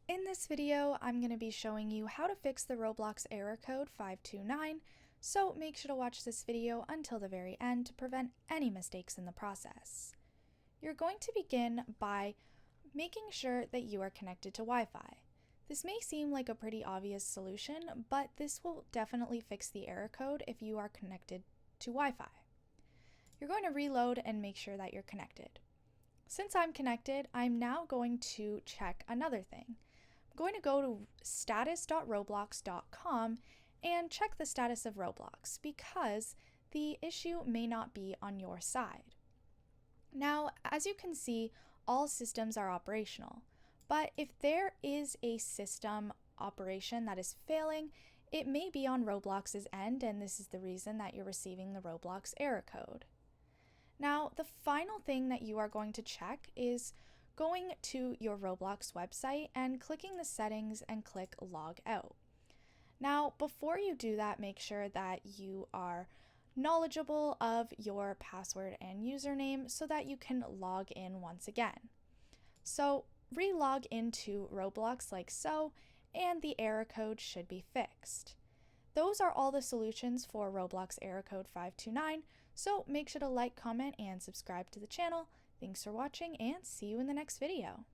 In this video, I'm going to be showing you how to fix the Roblox error code 529, so make sure to watch this video until the very end to prevent any mistakes in the process. You're going to begin by making sure that you are connected to Wi-Fi. This may seem like a pretty obvious solution, but this will definitely fix the error code if you are connected to Wi-Fi. You're going to reload and make sure that you're connected. Since I'm connected, I'm now going to check another thing. I'm going to go to status.roblox.com and check the status of Roblox because the issue may not be on your side. Now, as you can see, all systems are operational, but if there is a system operation that is failing, it may be on Roblox's end, and this is the reason that you're receiving the Roblox error code. Now, the final thing that you are going to check is going to your Roblox website and clicking the settings and click log out. Now, before you do that, make sure that you are knowledgeable of your password and username so that you can log in once again. So, re-log into Roblox like so, and the error code should be fixed. Those are all the solutions for Roblox error code 529, so make sure to like, comment, and subscribe to the channel. Thanks for watching, and see you in the next video.